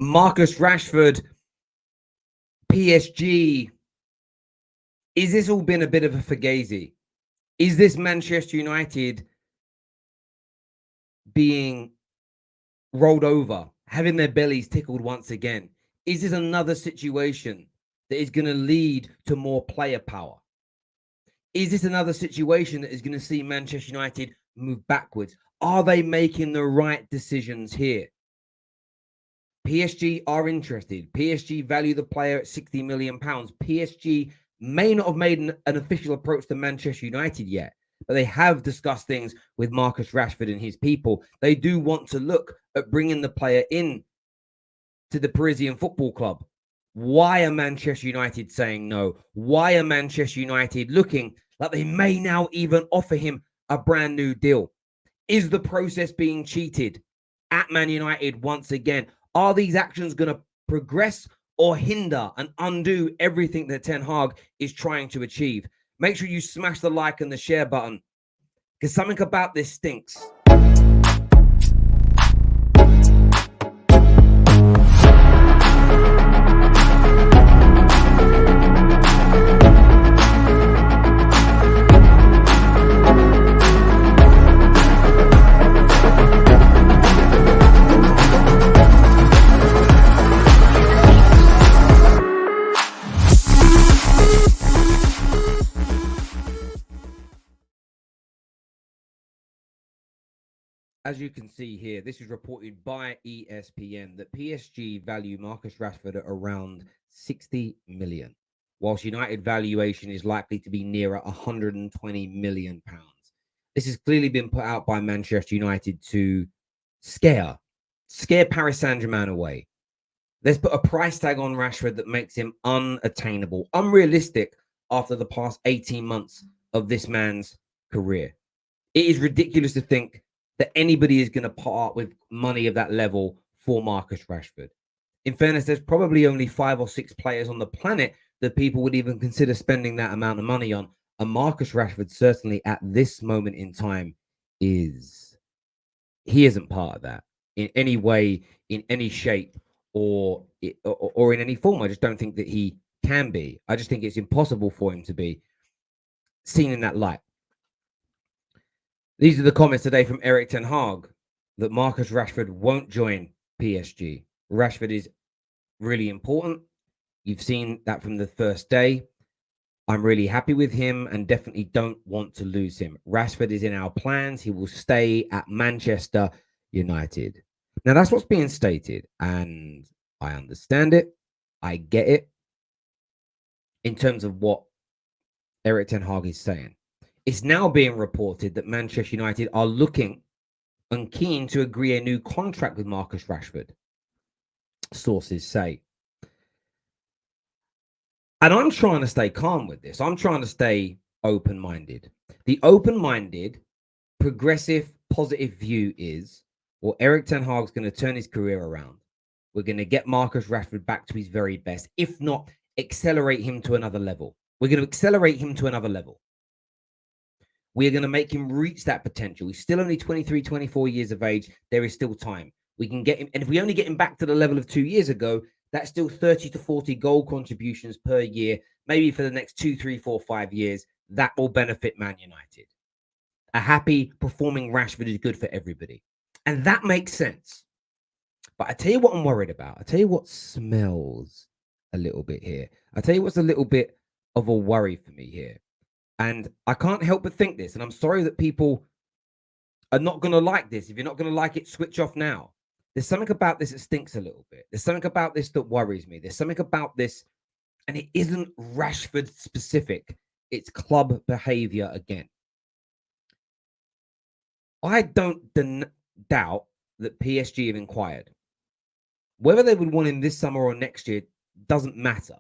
Marcus Rashford, PSG. Is this all been a bit of a fugazi? Is this Manchester United being rolled over, having their bellies tickled once again? Is this another situation that is going to lead to more player power? Is this another situation that is going to see Manchester United move backwards? Are they making the right decisions here? PSG are interested. PSG value the player at £60 million. PSG may not have made an official approach to Manchester United yet, but they have discussed things with Marcus Rashford and his people. They do want to look at bringing the player in to the Parisian Football Club. Why are Manchester United saying no? Why are Manchester United looking like they may now even offer him a brand new deal? Is the process being cheated at Man United once again? Are these actions going to progress or hinder and undo everything that Ten Hag is trying to achieve? Make sure you smash the like and the share button, because something about this stinks. As you can see here, this is reported by ESPN that PSG value Marcus Rashford at around 60 million, whilst United valuation is likely to be nearer 120 million pounds. This has clearly been put out by Manchester United to scare Paris Saint-Germain away. Let's put a price tag on Rashford that makes him unattainable, unrealistic after the past 18 months of this man's career. It is ridiculous to think that anybody is going to part with money of that level for Marcus Rashford. In fairness, there's probably only 5 or 6 players on the planet that people would even consider spending that amount of money on. And Marcus Rashford, certainly at this moment in time, he isn't part of that in any way, in any shape, or in any form. I just don't think that he can be. I just think it's impossible for him to be seen in that light. These are the comments today from Erik Ten Hag that Marcus Rashford won't join PSG. Rashford is really important. You've seen that from the first day. I'm really happy with him and definitely don't want to lose him. Rashford is in our plans. He will stay at Manchester United. Now, that's what's being stated, and I understand it. I get it in terms of what Erik Ten Hag is saying. It's now being reported that Manchester United are looking and keen to agree a new contract with Marcus Rashford, sources say. And I'm trying to stay calm with this. I'm trying to stay open-minded. The open-minded, progressive, positive view is, well, Erik Ten Hag's going to turn his career around. We're going to get Marcus Rashford back to his very best. If not, accelerate him to another level. We're going to accelerate him to another level. We're going to make him reach that potential. He's still only 23, 24 years of age. There is still time. We can get him. And if we only get him back to the level of 2 years ago, that's still 30 to 40 goal contributions per year, maybe for the next 2, 3, 4, 5 years. That will benefit Man United. A happy, performing Rashford is good for everybody. And that makes sense. But I tell you what I'm worried about. I tell you what smells a little bit here. I tell you what's a little bit of a worry for me here. And I can't help but think this. And I'm sorry that people are not going to like this. If you're not going to like it, switch off now. There's something about this that stinks a little bit. There's something about this that worries me. There's something about this, and it isn't Rashford specific. It's club behavior again. I don't doubt that PSG have inquired. Whether they would want him this summer or next year doesn't matter.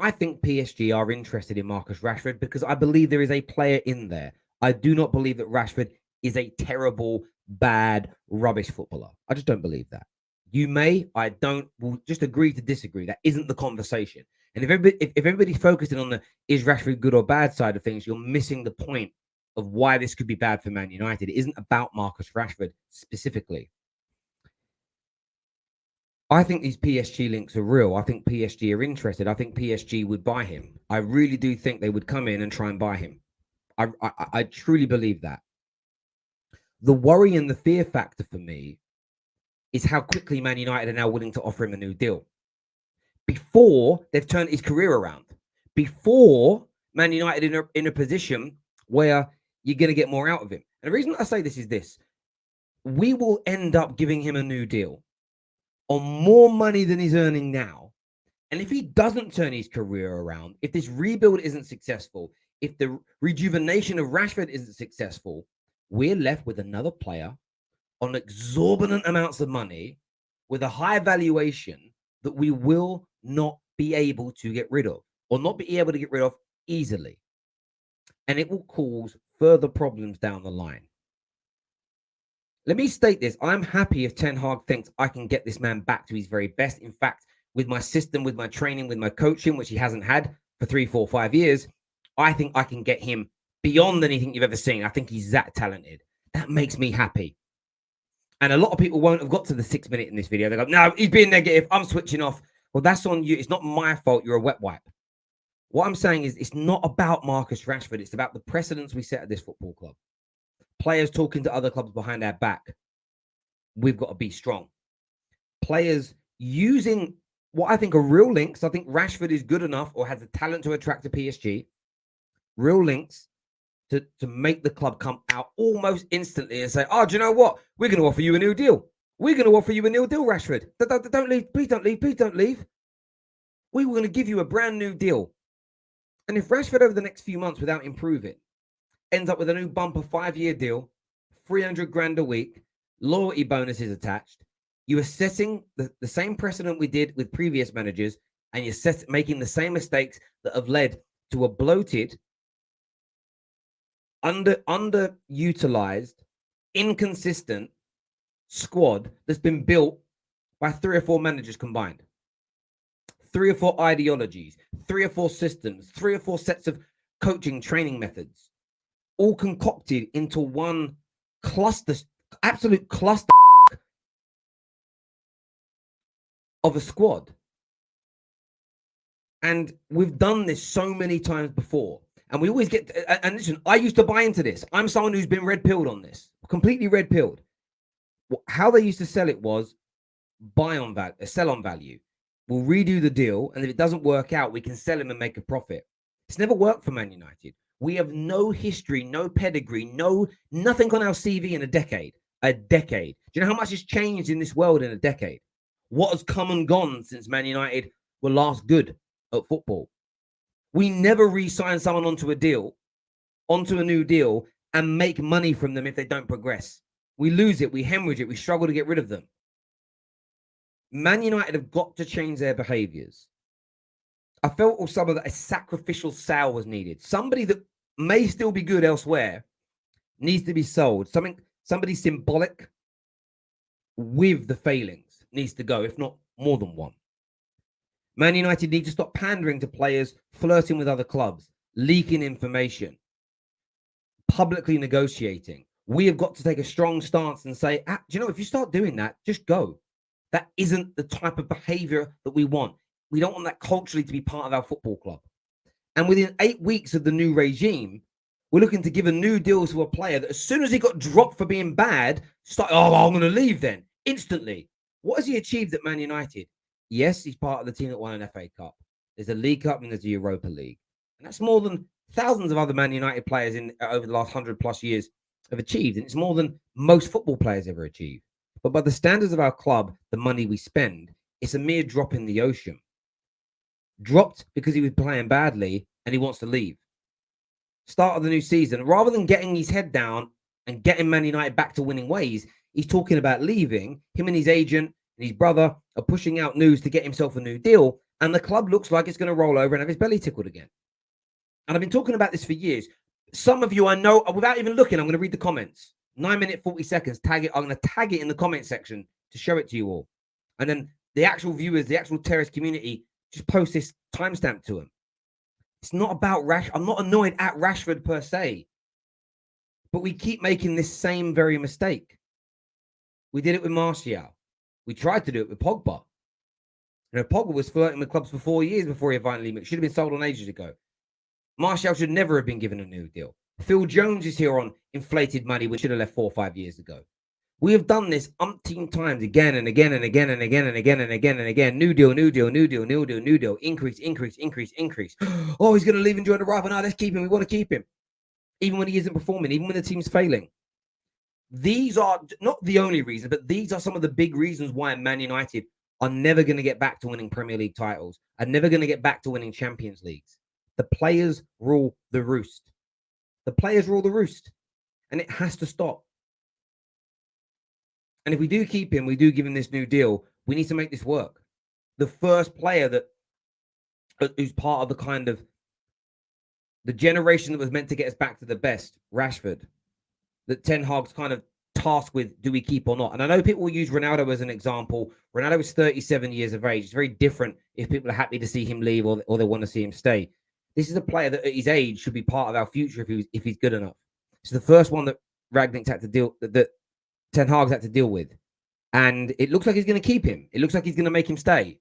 I think PSG are interested in Marcus Rashford because I believe there is a player in there. I do not believe that Rashford is a terrible, bad, rubbish footballer. I just don't believe that. You may, I don't. We'll just agree to disagree. That isn't the conversation. And if everybody's focusing on the is Rashford good or bad side of things, you're missing the point of why this could be bad for Man United. It isn't about Marcus Rashford specifically. I think these PSG links are real. I think PSG are interested. I think PSG would buy him. I really do think they would come in and try and buy him. I truly believe that. The worry and the fear factor for me is how quickly Man United are now willing to offer him a new deal. Before they've turned his career around. Before Man United in a position where you're going to get more out of him. And the reason I say this is this. We will end up giving him a new deal on more money than he's earning now. And if he doesn't turn his career around, if this rebuild isn't successful, if the rejuvenation of Rashford isn't successful, we're left with another player on exorbitant amounts of money with a high valuation that we will not be able to get rid of, or not be able to get rid of easily. And it will cause further problems down the line. Let me state this. I'm happy if Ten Hag thinks I can get this man back to his very best. In fact, with my system, with my training, with my coaching, which he hasn't had for 3, 4, 5 years, I think I can get him beyond anything you've ever seen. I think he's that talented. That makes me happy. And a lot of people won't have got to the 6 minute in this video. They go, no, he's being negative. I'm switching off. Well, that's on you. It's not my fault. You're a wet wipe. What I'm saying is it's not about Marcus Rashford. It's about the precedents we set at this football club. Players talking to other clubs behind our back. We've got to be strong. Players using what I think are real links. I think Rashford is good enough or has the talent to attract a PSG. Real links to make the club come out almost instantly and say, oh, do you know what? We're going to offer you a new deal. We're going to offer you a new deal, Rashford. Don't leave. Please don't leave. Please don't leave. We were going to give you a brand new deal. And if Rashford over the next few months without improving ends up with a new bumper 5-year deal, 300 grand a week, loyalty bonuses attached, you are setting the same precedent we did with previous managers, and you're making the same mistakes that have led to a bloated, underutilized, inconsistent squad that's been built by 3 or 4 managers combined. 3 or 4 ideologies, 3 or 4 systems, 3 or 4 sets of coaching training methods, all concocted into one cluster, absolute cluster of a squad. And we've done this so many times before. And we always get, and listen, I used to buy into this. I'm someone who's been red-pilled on this, completely red-pilled. How they used to sell it was buy on value, sell on value. We'll redo the deal, and if it doesn't work out, we can sell him and make a profit. It's never worked for Man United. We have no history, no pedigree, nothing on our CV in a decade. A decade. Do you know how much has changed in this world in a decade? What has come and gone since Man United were last good at football? We never re-sign someone onto a new deal, and make money from them if they don't progress. We lose it, we hemorrhage it, we struggle to get rid of them. Man United have got to change their behaviors. I felt some of that a sacrificial sale was needed. Somebody that may still be good elsewhere needs to be sold. Somebody symbolic with the failings needs to go, if not more than one. Man United need to stop pandering to players, flirting with other clubs, leaking information, publicly negotiating. We have got to take a strong stance and say, do you know, if you start doing that, just go. That isn't the type of behavior that we want. We don't want that culturally to be part of our football club. And within 8 weeks of the new regime, we're looking to give a new deal to a player that as soon as he got dropped for being bad, I'm going to leave then, instantly. What has he achieved at Man United? Yes, he's part of the team that won an FA Cup. There's a League Cup and there's a Europa League. And that's more than thousands of other Man United players over the last 100 plus years have achieved. And it's more than most football players ever achieved. But by the standards of our club, the money we spend, it's a mere drop in the ocean. Dropped because he was playing badly and he wants to leave. Start of the new season, rather than getting his head down and getting Man United back to winning ways, he's talking about leaving. Him and his agent and his brother are pushing out news to get himself a new deal. And the club looks like it's going to roll over and have his belly tickled again. And I've been talking about this for years. Some of you I know, without even looking, I'm going to read the comments. 9 minutes, 40 seconds, tag it. I'm going to tag it in the comment section to show it to you all. And then the actual viewers, the actual Terrace community, just post this timestamp to them. It's not about I'm not annoyed at Rashford per se. But we keep making this same very mistake. We did it with Martial. We tried to do it with Pogba. Pogba was flirting with clubs for 4 years before he finally should have been sold on ages ago. Martial should never have been given a new deal. Phil Jones is here on inflated money, which should have left 4 or 5 years ago. We have done this umpteen times again and again and again and again and again and again and again. New deal, new deal, new deal, new deal, new deal. Increase, increase, increase, increase. Oh, he's going to leave and join the rival. Now let's keep him. We want to keep him. Even when he isn't performing, even when the team's failing. These are not the only reason, but these are some of the big reasons why Man United are never going to get back to winning Premier League titles, are never going to get back to winning Champions Leagues. The players rule the roost. The players rule the roost. And it has to stop. And if we do keep him, we do give him this new deal, we need to make this work. The first player who's part of the kind of the generation that was meant to get us back to the best, Rashford, that Ten Hag's kind of tasked with, do we keep or not? And I know people will use Ronaldo as an example. Ronaldo is 37 years of age. It's very different if people are happy to see him leave or they want to see him stay. This is a player that at his age should be part of our future if he's good enough. It's the first one that Ragnick's had to deal, that Ten Hag's had to deal with. And it looks like he's going to keep him. It looks like he's going to make him stay.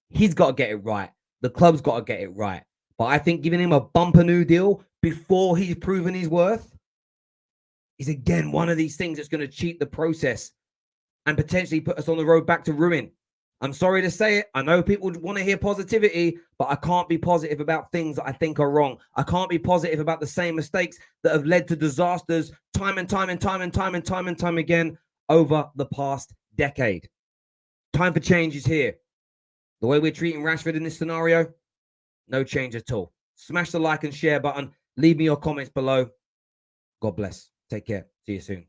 He's got to get it right. The club's got to get it right. But I think giving him a bumper new deal before he's proven his worth is, again, one of these things that's going to cheat the process and potentially put us on the road back to ruin. I'm sorry to say it. I know people want to hear positivity, but I can't be positive about things that I think are wrong. I can't be positive about the same mistakes that have led to disasters time and time and time and time and time and time again over the past decade. Time for change is here. The way we're treating Rashford in this scenario, no change at all. Smash the like and share button. Leave me your comments below. God bless. Take care. See you soon.